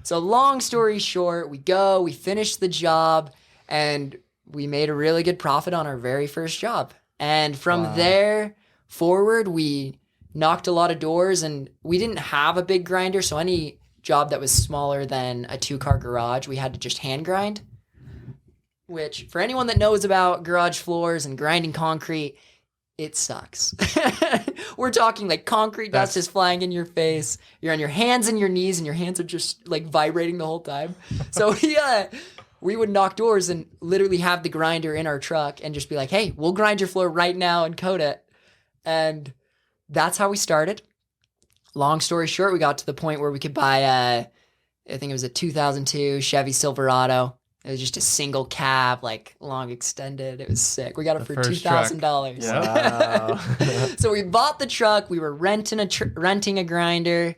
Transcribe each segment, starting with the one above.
So long story short, we finish the job, and we made a really good profit on our very first job. And from there forward, we knocked a lot of doors, and we didn't have a big grinder. So any job that was smaller than a 2-car garage, we had to just hand grind, which for anyone that knows about garage floors and grinding concrete, it sucks. We're talking like concrete dust is flying in your face. You're on your hands and your knees, and your hands are just like vibrating the whole time. So we would knock doors and literally have the grinder in our truck and just be like, hey, we'll grind your floor right now and coat it. And that's how we started. Long story short, we got to the point where we could buy I think it was a 2002 Chevy Silverado. It was just a single cab, like long extended. It was sick. We got it for $2,000. Wow. So we bought the truck. We were renting a grinder.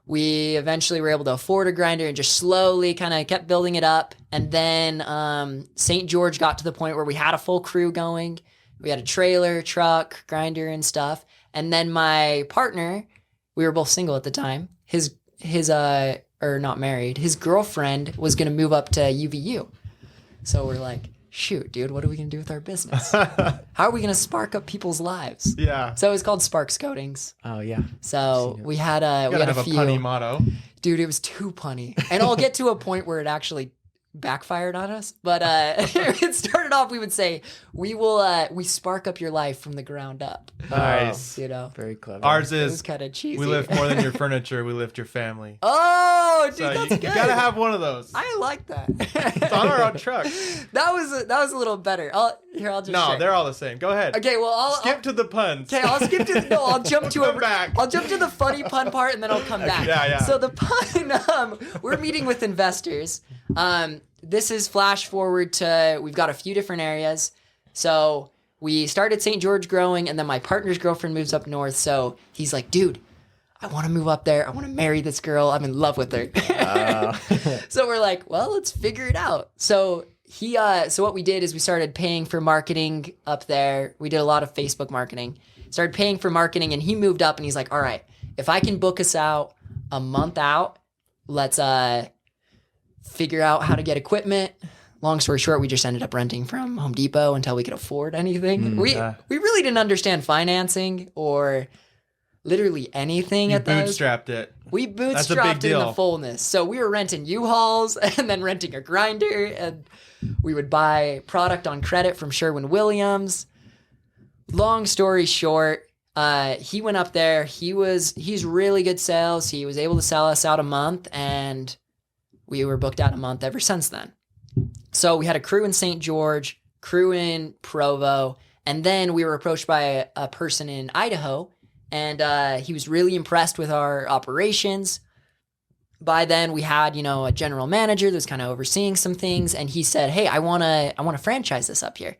We eventually were able to afford a grinder and just slowly kind of kept building it up. And then St. George got to the point where we had a full crew going. We had a trailer, truck, grinder, and stuff. And then my partner, we were both single at the time. Or not married, his girlfriend was going to move up to UVU. So we're like, shoot, dude, what are we going to do with our business? How are we going to spark up people's lives? Yeah. So it was called Sparks Coatings. Oh, yeah. So we had a few. Punny motto. Dude, it was too punny. And I'll get to a point where it actually backfired on us. But it started off, we would say, we spark up your life from the ground up. Nice. You know? Very clever. Ours It was is, kind of cheesy. we lift more than your furniture, we lift your family. Oh, dude, So that's you good. gotta have one of those. I like that. It's on our own truck. That was a little better. I'll just No, share. they're all the same. Go ahead. Okay, well, I'll To the puns. Okay, I'll skip to I'll jump to Come back. I'll jump to the funny pun part, and then I'll come back. Yeah. So the pun, we're meeting with investors. This is flash forward to, we've got a few different areas. So we started St. George growing, and then my partner's girlfriend moves up north. So he's like, dude, I want to move up there. I want to marry this girl. I'm in love with her. So we're like, well, let's figure it out. So so what we did is we started paying for marketing up there. We did a lot of Facebook marketing. Started paying for marketing, and he moved up, and he's like, all right, if I can book us out a month out, let's figure out how to get equipment. Long story short, we just ended up renting from Home Depot until we could afford anything. We really didn't understand financing or literally anything You at those. bootstrapped it. We That's a big bootstrapped in the deal. fullness. So we were renting U-Hauls and then renting a grinder, and we would buy product on credit from Sherwin-Williams. Long story short, he went up there. He's really good sales. He was able to sell us out a month, and we were booked out a month ever since then. So we had a crew in St. George, crew in Provo, and then we were approached by a person in Idaho, and he was really impressed with our operations. By then we had, a general manager that was kind of overseeing some things, and he said, hey, I want to franchise this up here.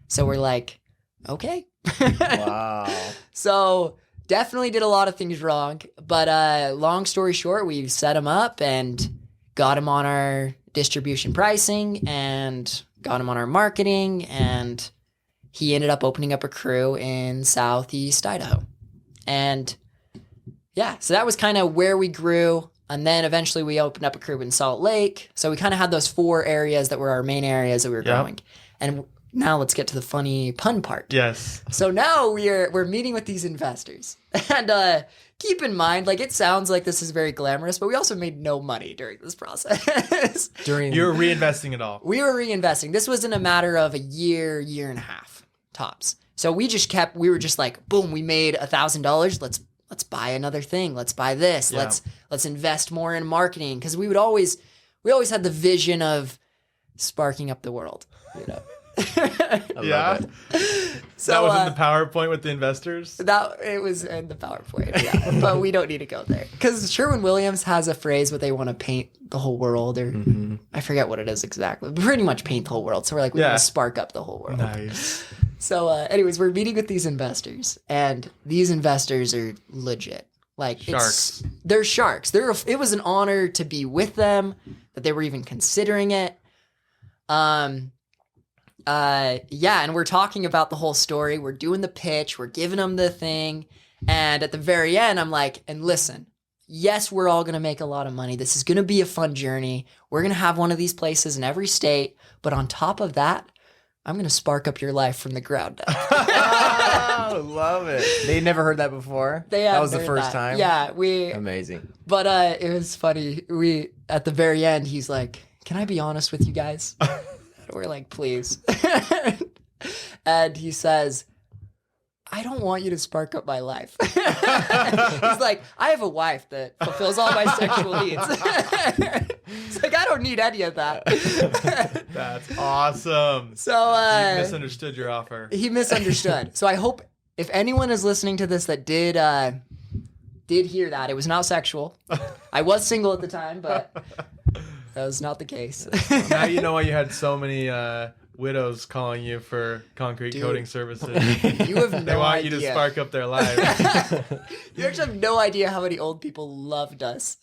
So we're like, okay. Wow. So definitely did a lot of things wrong, but long story short, we set him up and got him on our distribution pricing and got him on our marketing, and he ended up opening up a crew in Southeast Idaho. And yeah, so that was kind of where we grew. And then eventually we opened up a crew in Salt Lake. So we kind of had those 4 areas that were our main areas that we were growing. And now let's get to the funny pun part. Yes. So now we're meeting with these investors. And keep in mind, like, it sounds like this is very glamorous, but we also made no money during this process. You were reinvesting it all. We were reinvesting. This was in a matter of a year and a half, tops. So we were just like, boom, we made $1,000. Let's buy another thing. Let's buy this. Yeah. Let's invest more in marketing. Cause we always had the vision of sparking up the world, Yeah. So That was in the PowerPoint with the investors. it was in the PowerPoint, yeah. But we don't need to go there. Because Sherwin-Williams has a phrase where they want to paint the whole world, or I forget what it is exactly, but pretty much paint the whole world. So we're like, we want to spark up the whole world. Nice. So anyways, we're meeting with these investors, and these investors are legit. Like, Sharks. They're sharks. It was an honor to be with them, that they were even considering it. And we're talking about the whole story. We're doing the pitch. We're giving them the thing. And at the very end, I'm like, and listen, yes, we're all going to make a lot of money. This is going to be a fun journey. We're going to have one of these places in every state. But on top of that, I'm going to spark up your life from the ground up. Oh, love it. They never heard that before? That was the first time? Yeah. Amazing. But it was funny. At the very end, he's like, can I be honest with you guys? We're like, please. And he says, I don't want you to spark up my life. He's like, I have a wife that fulfills all my sexual needs. It's like, I don't need any of that. That's awesome. So you misunderstood your offer. He misunderstood. So I hope if anyone is listening to this that did hear that, it was not sexual. I was single at the time, but that was not the case. Now you know why you had so many widows calling you for concrete coating services. You have no idea. They want you to spark up their lives. You actually have no idea how many old people loved us.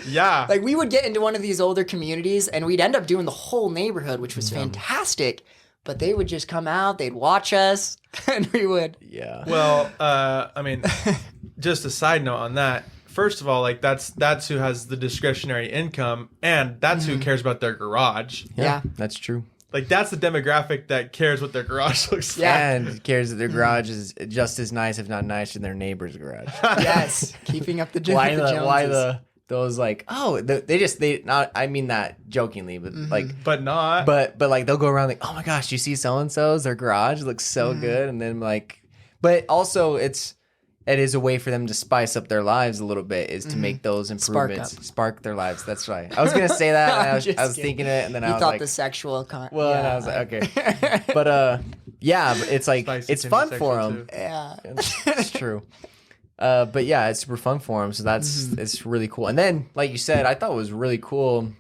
Yeah. Like, we would get into one of these older communities and we'd end up doing the whole neighborhood, which was fantastic. But they would just come out, they'd watch us, and we would. Yeah. Well, I mean, just a side note on that. First of all, like that's who has the discretionary income, and that's who cares about their garage. Yeah. That's true. Like, that's the demographic that cares what their garage looks like. Yeah. And cares that their garage is just as nice, if not nicer, than their neighbor's garage. Yes. Keeping up the Why Joneses. those like, I mean that jokingly, but like, But not. but like they'll go around like, oh my gosh, you see so and so's, their garage looks so good, and then like, but also it is a way for them to spice up their lives a little bit, is to make those improvements, spark their lives. That's right. I was gonna say that, and I was thinking it, and then I was thought like, the sexual and I was like, okay, but yeah, but it's like it's fun for them. Yeah. It's true. But yeah, it's super fun for them. So it's really cool. And then, like you said, I thought it was really cool.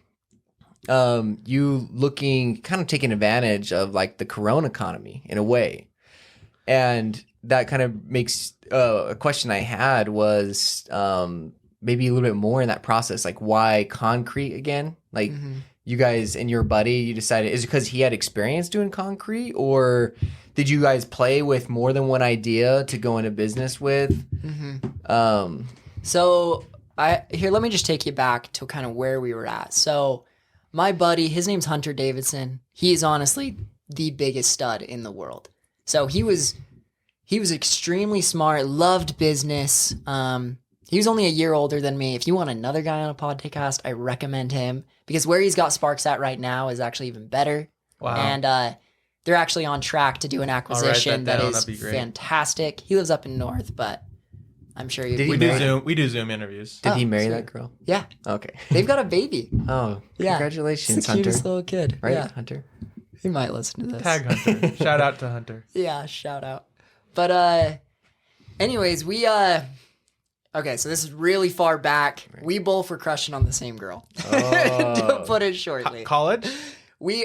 You kind of taking advantage of like the Corona economy in a way. And that kind of makes a question I had was maybe a little bit more in that process. Like, why concrete again? Like, you guys and your buddy, you decided, is it because he had experience doing concrete, or did you guys play with more than one idea to go into business with? So let me just take you back to kind of where we were at. So my buddy, his name's Hunter Davidson. He's honestly the biggest stud in the world. So he was extremely smart, loved business. He was only a year older than me. If you want another guy on a podcast, I recommend him, because where he's got Sparks at right now is actually even better. Wow. And they're actually on track to do an acquisition that is fantastic. He lives up in North, but I'm sure you. We do Zoom interviews. Did he marry that girl? Yeah. Okay. They've got a baby. Oh, yeah. Congratulations, It's the Hunter. cutest little kid. Right, Yeah. Hunter? He might listen to this. Tag Hunter. Shout out to Hunter. Yeah, shout out. But anyways, okay, so this is really far back. Right. We both were crushing on the same girl. Oh. To put it shortly. College?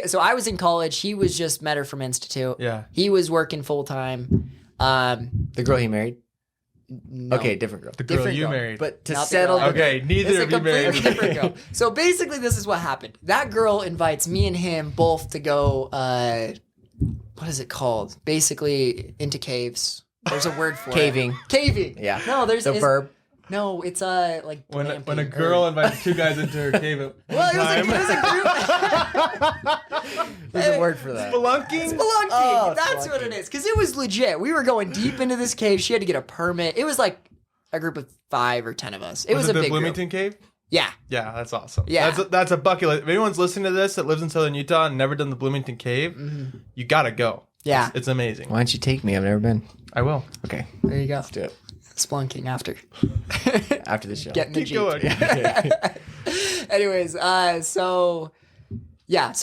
So I was in college. He was just met her from Institute. Yeah. He was working full time. The girl he married? No. Okay, different girl. The girl Different you girl. married. But to Not the settle girl. Okay, neither of you married. It's a completely different girl. So basically, this is what happened. That girl invites me and him both to go, what is it called? Basically, into caves. There's a word for Caving. it. Caving. Yeah. No, there's the verb. No, it's like When glamping a girl invites two guys into her cave at Well, one it was a group. There's a word for that. Spelunking? Spelunking. Oh, That's spelunking. what it is. Because it was legit. We were going deep into this cave. She had to get a permit. It was like a group of 5 or 10 of us. It was a the big Bloomington group. Cave? Yeah. Yeah, that's awesome. Yeah. That's a bucket list. If anyone's listening to this that lives in Southern Utah and never done the Bloomington Cave, you gotta go. Yeah. It's amazing. Why don't you take me? I've never been. I will. Okay. There you go. Let's do it. Splunking after. After the show. Getting the Keep Jeep. going. Anyways, so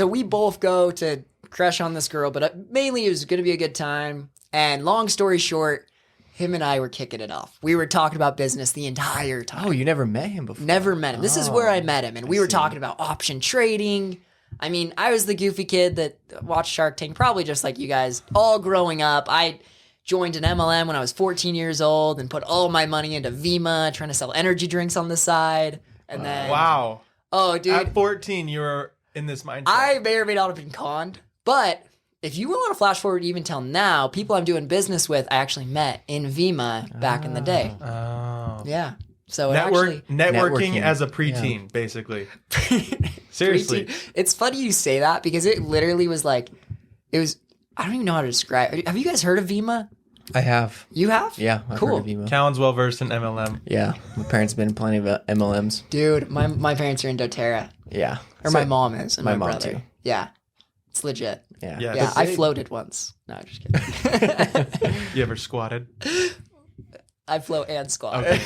we both go to crush on this girl, but mainly it was going to be a good time. And long story short, him and I were kicking it off. We were talking about business the entire time. Oh, you never met him before? Never met him. This is where I met him. And we were talking about option trading. I mean, I was the goofy kid that watched Shark Tank, probably just like you guys, all growing up. I joined an MLM when I was 14 years old and put all my money into Vima, trying to sell energy drinks on the side. And then, Wow. oh, dude, At 14, you were in this mindset. I may or may not have been conned. But if you want to flash forward even till now, people I'm doing business with, I actually met in Vima back in the day. Oh. Yeah. So it actually networking Networking. as a preteen, basically. Seriously. It's funny you say that because it literally was like, I don't even know how to describe it. Have you guys heard of Vima? I have. You have? Yeah. I've Cool. heard of Vimo. Callan's well versed in MLM. Yeah. My parents have been in plenty of MLMs. Dude, my parents are in doTERRA. Yeah. Or So- my mom is. And my my mom brother. too. Yeah. It's legit. Yeah. Yeah. Yeah, That's I it. floated once. No, I'm just kidding. You ever squatted? I float and squat. Okay.